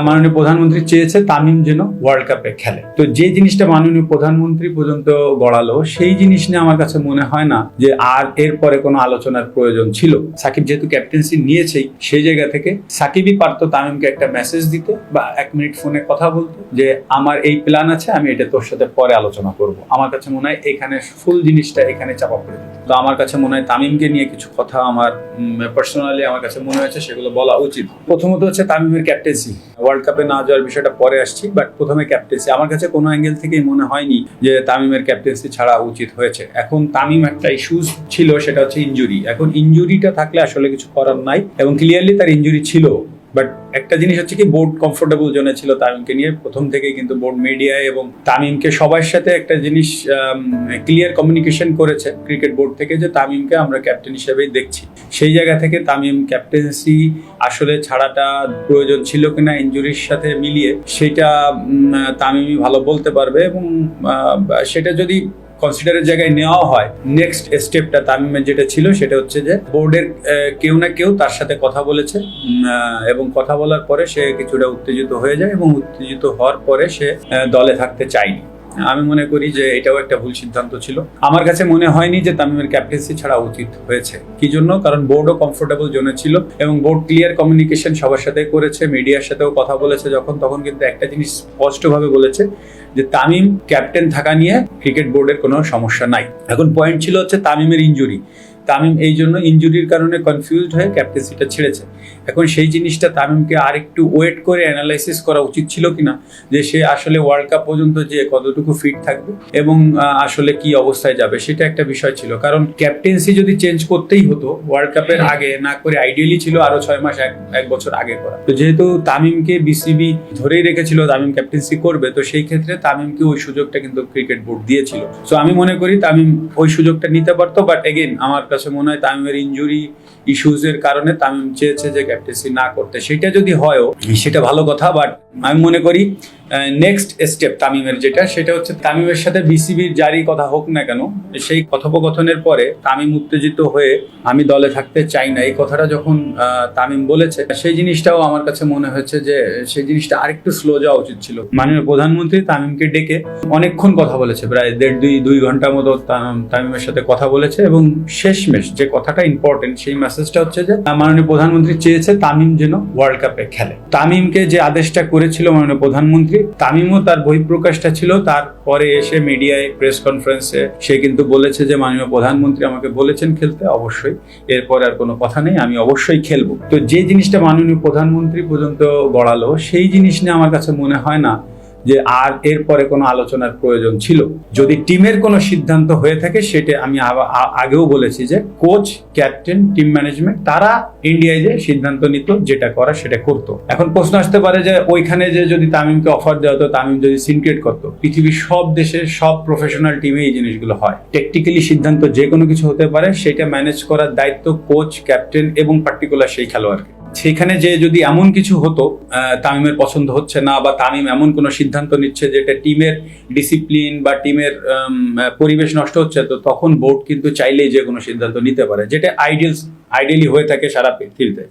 মাননীয় প্রধানমন্ত্রী চেয়েছে তামিম যেন ওয়ার্ল্ড কাপে খেলে। তো যে জিনিসটা মাননীয় প্রধানমন্ত্রী পর্যন্ত গড়ালো, সেই জিনিস নিয়ে আমার কাছে মনে হয় না যে আর এরপরে কোনো আলোচনার প্রয়োজন ছিল। সাকিব যেহেতু ক্যাপ্টেন্সি নিয়েছেই, সেই জায়গা থেকে সাকিবই পারতো তামিমকে একটা মেসেজ দিতে বা 1 মিনিট ফোনে কথা বলতে যে আমার এই প্ল্যান আছে, আমি এটা তোর সাথে পরে আলোচনা করব। আমার কাছে মনে হয় এখানে ফুল জিনিসটা এখানে চাপা পড়ে যেত। তো আমার কাছে মনে হয় তামিমকে নিয়ে কিছু কথা আমার পার্সোনালি আমার কাছে মনে হয়েছে সেগুলো বলা উচিত। প্রথমত হচ্ছে তামিমের ক্যাপ্টেন্সি, ওয়ার্ল্ড কাপে না যাওয়ার বিষয়টা পরে আসছি, বাট প্রথমে ক্যাপ্টেন্সি আমার কাছে কোনো অ্যাঙ্গেল থেকেই মনে হয়নি যে তামিমের ক্যাপ্টেন্সি ছাড়া উচিত হয়েছে। এখন তামিম একটা ইস্যুস ছিল, সেটা হচ্ছে ইনজুরি। এখন ইনজুরিটা থাকলে আসলে কিছু করার নাই, এবং ক্লিয়ারলি তার ইনজুরি ছিল। বাট একটা জিনিস হচ্ছে কি, বোর্ড কমফোর্টেবল জোনে ছিল তামিমকে নিয়ে প্রথম থেকেই, কিন্তু বোর্ড মিডিয়ায় এবং তামিমকে সবার সাথে একটা জিনিস ক্লিয়ার কমিউনিকেশন করেছে ক্রিকেট বোর্ড থেকে যে তামিমকে আমরা ক্যাপ্টেন হিসেবেই দেখছি। সেই জায়গা থেকে তামিম ক্যাপ্টেন্সি আসলে ছাড়াটা প্রয়োজন ছিল কিনা ইনজুরির সাথে মিলিয়ে, সেটা তামিমই ভালো বলতে পারবে। এবং সেটা যদি কনসিডারের জায়গায় নেওয়া হয়, নেক্সট স্টেপটা তামিমের যেটা ছিল সেটা হচ্ছে যে বোর্ডের কেউ না কেউ তার সাথে কথা বলেছে, এবং কথা বলার পরে সে কিছুটা উত্তেজিত হয়ে যায়, এবং উত্তেজিত হওয়ার পরে সে দলে থাকতে চায়নি। আমি মনে করি যে এটাও একটা ভুল সিদ্ধান্ত ছিল। আমার কাছে মনে হয়নি যে তামিমের ক্যাপ্টেন্সি ছাড়া উচিত হয়েছে। কি জন্য? কারণ বোর্ডও কমফোর্টেবল জোনে ছিল, এবং বোর্ড ক্লিয়ার কমিউনিকেশন সবার সাথে করেছে, মিডিয়ার সাথেও কথা বলেছে তখন কিন্তু একটা জিনিস স্পষ্টভাবে বলেছে যে তামিম ক্যাপ্টেন থাকা নিয়ে ক্রিকেট বোর্ডের কোনো সমস্যা নাই। এখন পয়েন্ট ছিল হচ্ছে তামিমের ইনজুরি। তামিম এই জন্য ইনজুরির কারণে কনফিউজড হয়ে ক্যাপ্টেন্সিটা ছেড়েছে। এখন সেই জিনিসটা তামিমকে আর একটু ওয়েট করে অ্যানালাইসিস করা উচিত ছিল কিনা, যে সে আসলে ওয়ার্ল্ড কাপ পর্যন্ত যে কতটুকু ফিট থাকবে এবং আসলে কি অবস্থায় যাবে, সেটা একটা বিষয় ছিল। কারণ ক্যাপ্টেন্সি যদি চেঞ্জ করতেই হতো ওয়ার্ল্ড কাপের আগে না করে, আইডিয়ালি ছিল আরো 6 মাস 1 বছর আগে করা। তো যেহেতু তামিমকে বিসিবি ধরেই রেখেছিল তামিম ক্যাপ্টেন্সি করবে, তো সেই ক্ষেত্রে তামিমকে ওই সুযোগটা কিন্তু ক্রিকেট বোর্ড দিয়েছিল। সো আমি মনে করি তামিম ওই সুযোগটা নিতে পারতো। বাট এগেইন আমার কাছে মনে হয় তামিমের ইনজুরি ইস্যুজের কারণে তামিম চেয়েছে যে ক্যাপ্টেন্সি না করতে। সেটা যদি হয়ও সেটা ভালো কথা, বাট আমি মনে করি নেক্সট স্টেপ তামিমের যেটা, সেটা হচ্ছে তামিমের সাথে বিসিবির জারি কথা হোক না কেন, সেই কথোপকথনের পরে তামিম উত্তেজিত হয়ে আমি দলে থাকতে চাই না এই কথাটা যখন তামিম বলেছে, সেই জিনিসটাও আমার কাছে মনে হয়েছে যে সেই জিনিসটা আরেকটু স্লো যাওয়া উচিত ছিল। মাননীয় প্রধানমন্ত্রী তামিমকে ডেকে অনেকক্ষণ কথা বলেছে, প্রায় 1.5-2 ঘন্টার মতো তামিমের সাথে কথা বলেছে, এবং শেষমেশ যে কথাটা ইম্পর্টেন্ট, সেই মেসেজটা হচ্ছে যে মাননীয় প্রধানমন্ত্রী চেয়েছে তামিম যেন ওয়ার্ল্ড কাপে খেলে। তামিমকে যে আদেশটা করেছিল মাননীয় প্রধানমন্ত্রী, তামিমও তার বহিঃপ্রকাশটা ছিল। তারপরে এসে মিডিয়ায় প্রেস কনফারেন্সে সে কিন্তু বলেছে যে মাননীয় প্রধানমন্ত্রী আমাকে বলেছেন খেলতে, অবশ্যই এরপর আর কোনো কথা নেই, আমি অবশ্যই খেলবো। তো যে জিনিসটা মাননীয় প্রধানমন্ত্রী পর্যন্ত গড়ালো, সেই জিনিস নিয়ে আমার কাছে মনে হয় না যে আর এরপরে কোনো আলোচনার প্রয়োজন ছিল। যদি টিমের কোনো সিদ্ধান্ত হয়ে থাকে, সেটা আমি আগেও বলেছি যে কোচ, ক্যাপ্টেন, টিম ম্যানেজমেন্ট তারা ইন্ডিয়ায় যে সিদ্ধান্ত নিত, যেটা করা সেটা করতো। এখন প্রশ্ন আসতে পারে যে ওইখানে যে যদি তামিমকে অফার দেওয়া হতো, তামিম যদি সিনক্রেট করতো, পৃথিবীর সব দেশের সব প্রফেশনাল টিমে এই জিনিসগুলো হয়। টেকনিক্যালি সিদ্ধান্ত যে কোনো কিছু হতে পারে, সেটা ম্যানেজ করার দায়িত্ব কোচ, ক্যাপ্টেন এবং পার্টিকুলার সেই খেলোয়াড়কে। সেখানে যে যদি এমন কিছু হতো তামিমের পছন্দ হচ্ছে না, বা তামিম এমন কোনো সিদ্ধান্ত নিচ্ছে যেটা টিমের ডিসিপ্লিন বা টিমের পরিবেশ নষ্ট হচ্ছে, তো তখন বোর্ড কিন্তু চাইলেই যে কোনো সিদ্ধান্ত নিতে পারে, যেটা আইডিয়ালি হয়ে থাকে সারা পৃথিবীতে।